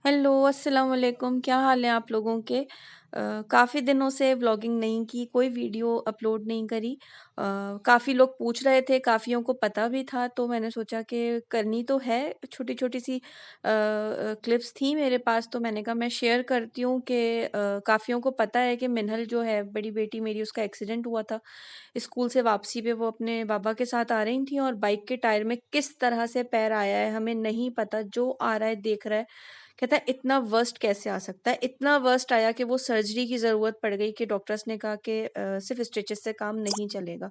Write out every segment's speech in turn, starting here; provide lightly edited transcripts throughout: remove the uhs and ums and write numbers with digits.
Hello, अस्सलाम वालेकुम। क्या हाल है आप लोगों के? काफ़ी दिनों से व्लॉगिंग नहीं की, कोई वीडियो अपलोड नहीं करी। काफ़ी लोग पूछ रहे थे, काफ़ियों को पता भी था, तो मैंने सोचा कि करनी तो है। छोटी-छोटी सी क्लिप्स थी मेरे पास, तो मैंने कहा मैं शेयर करती हूँ कि काफ़ियों को पता है कि मिन्हल जो है, बड़ी बेटी मेरी, उसका एक्सीडेंट हुआ था। स्कूल से वापसी पे वो अपने बाबा के साथ आ रही थी और बाइक के टायर में किस तरह से पैर आया है, हमें नहीं पता। जो आ रहा है, देख रहा है। कहता है इतना वर्स्ट कैसे आ सकता है? इतना वर्स्ट आया कि वो सर्जरी की ज़रूरत पड़ गई कि डॉक्टर्स ने कहा कि सिर्फ़ स्टिचेस से काम नहीं चलेगा।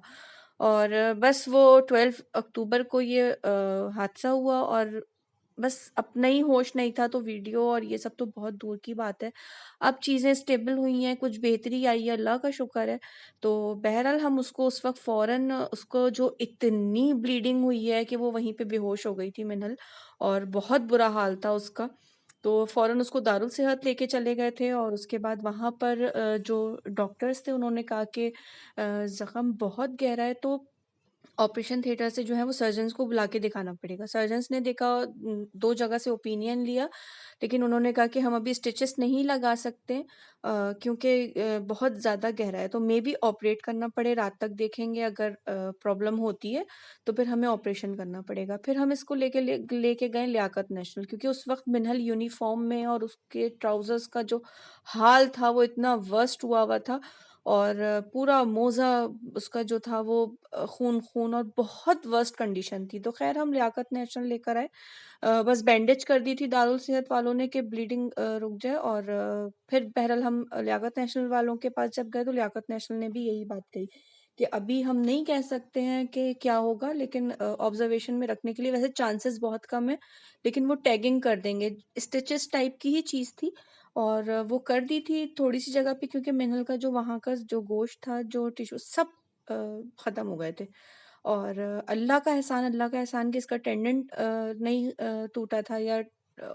और बस वो 12 अक्टूबर को ये हादसा हुआ और बस अपना ही होश नहीं था, तो वीडियो और ये सब तो बहुत दूर की बात है। अब चीज़ें स्टेबल हुई हैं, कुछ बेहतरी आई है, अल्लाह का शुक्र है। तो बहरहाल हम उसको उस वक़्त फ़ौरन उसको जो इतनी ब्लीडिंग हुई है कि वो वहीं पे बेहोश हो गई थी मिन्हल, और बहुत बुरा हाल था उसका। तो फ़ौरन उसको दारुल सेहत लेके चले गए थे और उसके बाद वहाँ पर जो डॉक्टर्स थे उन्होंने कहा कि ज़ख्म बहुत गहरा है, तो ऑपरेशन थिएटर से जो है वो सर्जन्स को बुला के दिखाना पड़ेगा। सर्जन्स ने देखा, 2 जगह से ओपिनियन लिया, लेकिन उन्होंने कहा कि हम अभी स्टिचेस नहीं लगा सकते क्योंकि बहुत ज़्यादा गहरा है, तो मेबी ऑपरेट करना पड़े, रात तक देखेंगे। अगर प्रॉब्लम होती है, तो फिर हमें ऑपरेशन करना पड़ेगा। फिर हम इसको लेके गए लियाकत नेशनल, क्योंकि उस वक़्त मिन्हल यूनिफ़ॉर्म में और उसके ट्राउज़र्स का जो हाल था, वो इतना वर्स्ट हुआ हुआ था। और पूरा मोज़ा उसका जो था वो खून-खून और बहुत वर्स्ट कंडीशन थी। तो ख़ैर हम लियाकत नेशनल लेकर आए। बस बैंडेज कर दी थी दारुल सेहत वालों ने कि ब्लीडिंग रुक जाए, और फिर बहरहाल हम लियाकत नेशनल वालों के पास जब गए, तो लियाकत नेशनल ने भी यही बात कही कि अभी हम नहीं कह सकते हैं कि क्या होगा, लेकिन ऑब्ज़र्वेशन में रखने के लिए वैसे चांसेस बहुत कम है, लेकिन वो टैगिंग कर देंगे। स्टिचेस टाइप की ही चीज़ थी और वो कर दी थी थोड़ी-सी जगह पे, क्योंकि मिनरल का जो वहाँ का जो गोश्त था, जो टिश्यू सब अ, ख़त्म हो गए थे। और अल्लाह का एहसान कि इसका टेंडेन नहीं टूटा था, या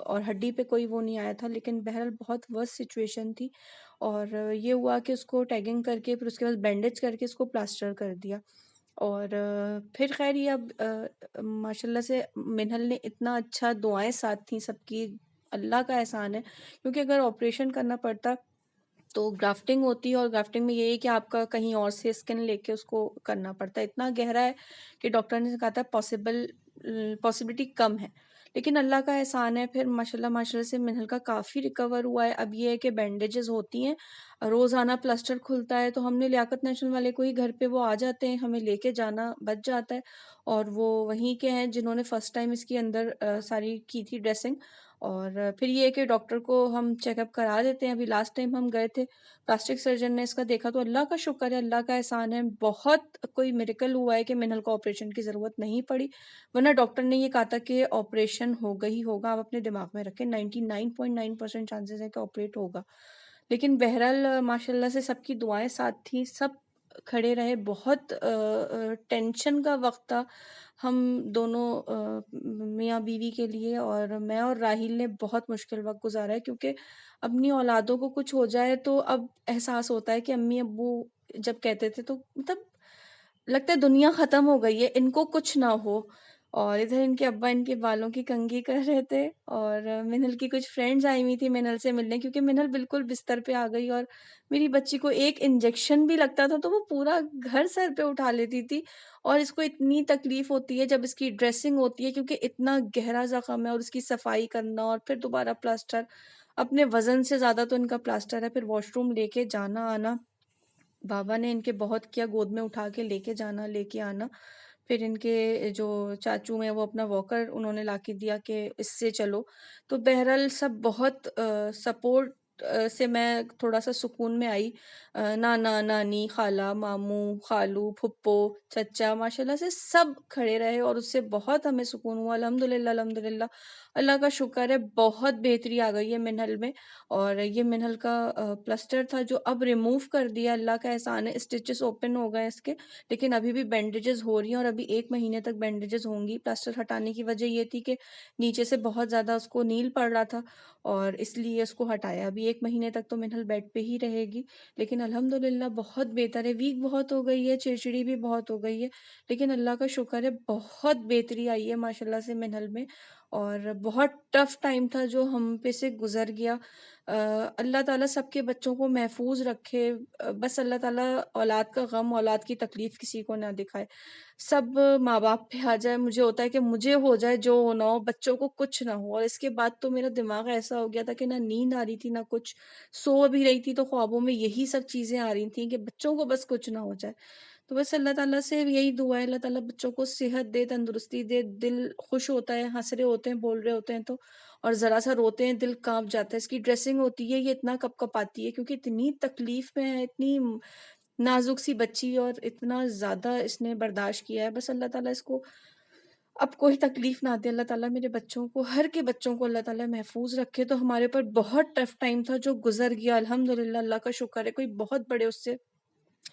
और हड्डी पे कोई वो नहीं आया था, लेकिन बहरहाल बहुत वर्स्ट सिचुएशन थी। और ये हुआ कि उसको टैगिंग करके फिर उसके बाद बैंडेज करके उसको प्लास्टर कर दिया। और फिर ख़ैर ये अब माशाल्लाह से मिन्हल ने इतना अच्छा, दुआएँ साथ थी सबकी, अल्लाह का एहसान है। क्योंकि अगर ऑपरेशन करना पड़ता तो ग्राफ्टिंग होती है, और ग्राफ्टिंग में ये है कि आपका कहीं और से स्किन लेके उसको करना पड़ता है। इतना गहरा है कि डॉक्टर ने कहा था पॉसिबिलिटी कम है। लेकिन अल्लाह का एहसान है, फिर माशाल्लाह माशाल्लाह से मिन्हल का काफ़ी रिकवर हुआ है। अब ये है कि बैंडेजेस होती हैं, रोज़ाना प्लास्टर खुलता है, तो हमने लियाकत नेशनल वाले को ही, घर पे वो आ जाते हैं, हमें लेके जाना बच जाता है। और वो वहीं के हैं जिन्होंने फर्स्ट टाइम इसकी अंदर सारी की थी ड्रेसिंग। और फिर ये है कि डॉक्टर को हम चेकअप करा देते हैं। अभी लास्ट टाइम हम गए थे, प्लास्टिक सर्जन ने इसका देखा, तो अल्लाह का शुक्र है, अल्लाह का एहसान है, बहुत कोई मिरेकल हुआ है कि मिन्हल को ऑपरेशन की ज़रूरत नहीं पड़ी। वरना डॉक्टर ने ये कहा था कि ऑपरेशन होगा ही होगा, आप अपने दिमाग में रखें, 99.9% चांसेस है कि ऑपरेट होगा। लेकिन बहरहाल माशाल्लाह से सबकी दुआएं साथ थी, सब खड़े रहे। बहुत टेंशन का वक्त था हम दोनों मियाँ बीवी के लिए, और मैं और राहिल ने बहुत मुश्किल वक्त गुजारा है, क्योंकि अपनी औलादों को कुछ हो जाए तो अब एहसास होता है कि अम्मी अब्बू जब कहते थे, तो मतलब लगता है दुनिया खत्म हो गई है, इनको कुछ ना हो। और इधर इनके अब्बा इनके बालों की कंघी कर रहे थे, और मिन्हल की कुछ फ्रेंड्स आई हुई थी मिन्हल से मिलने, क्योंकि मिन्हल बिल्कुल बिस्तर पे आ गई, और मेरी बच्ची को एक इंजेक्शन भी लगता था तो वो पूरा घर सर पे उठा लेती थी। और इसको इतनी तकलीफ होती है जब इसकी ड्रेसिंग होती है, क्योंकि इतना गहरा जख्म है, और उसकी सफाई करना और फिर दोबारा प्लास्टर, अपने वजन से ज्यादा तो इनका प्लास्टर है, फिर वॉशरूम लेके जाना आना। बाबा ने इनके बहुत किया, गोद में उठा के लेके जाना, लेके आना। फिर इनके जो चाचू हैं, वो अपना वॉकर उन्होंने लाके दिया कि इससे चलो। तो बहरहाल सब बहुत सपोर्ट से मैं थोड़ा-सा सुकून में आई। नाना, नानी, खाला, मामू, खालू, फुप्पो, चच्चा माशाल्लाह से सब खड़े रहे, और उससे बहुत हमें सुकून हुआ। अल्हम्दुलिल्लाह, अल्हम्दुलिल्लाह, अल्लाह का शुक्र है, बहुत बेहतरी आ गई है मिन्हल में। और ये मिन्हल का प्लास्टर था जो अब रिमूव कर दिया, अल्लाह का एहसान है। स्टिचेस ओपन हो गए इसके, लेकिन अभी भी बैंडेजेस हो रही हैं, और अभी 1 महीने तक बैंडेजेस होंगी। प्लास्टर हटाने की वजह ये थी कि नीचे से बहुत ज़्यादा उसको नील पड़ रहा था, और इसलिए उसको हटाया। अभी 1 महीने तक तो मिन्हल बेड पे ही रहेगी, लेकिन अल्हम्दुलिल्लाह बहुत बेहतर है। वीक बहुत हो गई है, चिड़चिड़ी भी बहुत हो गई है, लेकिन अल्लाह का शुक्र है, बहुत बेहतरी आई है माशाल्लाह से मिन्हल में। और बहुत टफ टाइम था जो हम पे से गुजर गया। अल्लाह ताला सबके बच्चों को महफूज रखे। बस अल्लाह ताला औलाद का गम, औलाद की तकलीफ किसी को ना दिखाए। सब माँ बाप पे आ जाए। मुझे होता है कि मुझे हो जाए जो होना हो, बच्चों को कुछ ना हो। और इसके बाद तो मेरा दिमाग ऐसा हो गया था कि ना नींद आ रही थी ना कुछ। सो भी रही थी तो ख्वाबों में यही सब चीजें आ रही थी कि बच्चों को बस कुछ ना हो जाए। तो बस अल्लाह ताला से यही दुआ है, अल्लाह ताला बच्चों को सेहत दे, तंदुरुस्ती दे। दिल खुश होता है, हंस रहे होते हैं, बोल रहे होते हैं तो, और जरा सा रोते हैं दिल कांप जाता है। इसकी ड्रेसिंग होती है, ये इतना कपकपाती है क्योंकि इतनी तकलीफ में है, इतनी नाजुक सी बच्ची, और इतना ज्यादा इसने बर्दाश्त किया है। बस अल्लाह ताला इसको अब कोई तकलीफ ना दे। अल्लाह ताला मेरे बच्चों को, हर के बच्चों को अल्लाह ताला महफूज रखे। तो हमारे ऊपर बहुत टफ टाइम था जो गुजर गया, अल्हम्दुलिल्लाह, अल्लाह का शुक्र है। कोई बहुत बड़े उससे,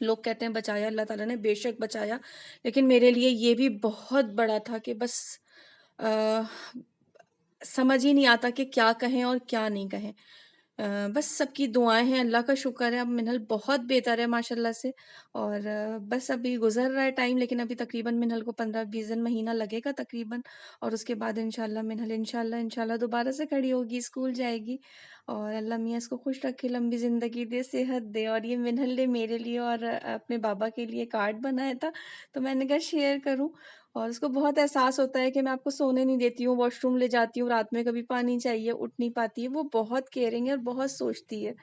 लोग कहते हैं बचाया, अल्लाह ताला ने बेशक बचाया, लेकिन मेरे लिए ये भी बहुत बड़ा था कि बस अ, समझ ही नहीं आता कि क्या कहें और क्या नहीं कहें। बस सबकी दुआएँ हैं, अल्लाह का शुक्र है, अब मिन्हल बहुत बेहतर है माशाल्लाह से। और बस अभी गुज़र रहा है टाइम, लेकिन अभी तकरीबन मिन्हल को 15-20 दिन, महीना लगेगा तकरीबन। और उसके बाद इंशाल्लाह मिन्हल इंशाल्लाह दोबारा से खड़ी होगी, स्कूल जाएगी। और अल्लाह मियाँ इसको खुश रखे, लंबी ज़िंदगी दे, सेहत दे। और ये मिन्हल ने मेरे लिए और अपने बाबा के लिए कार्ड बनाया था, तो मैंने कहा शेयर करूँ। और उसको बहुत एहसास होता है कि मैं आपको सोने नहीं देती हूँ, वॉशरूम ले जाती हूँ, रात में कभी पानी चाहिए, उठ नहीं पाती है। वो बहुत केयरिंग है और बहुत सोचती है।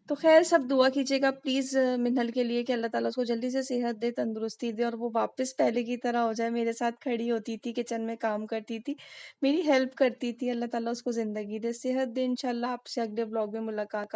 तो ख़ैर सब दुआ कीजिएगा प्लीज़ मिन्हल के लिए कि अल्लाह ताला उसको जल्दी से सेहत दे, तंदुरुस्ती दे, और वो वापस पहले की तरह हो जाए, मेरे साथ खड़ी होती थी, किचन में काम करती थी, मेरी हेल्प करती थी। अल्लाह ताला उसको ज़िंदगी दे, सेहत दे। इंशाल्लाह आपसे अगले व्लॉग में मुलाकात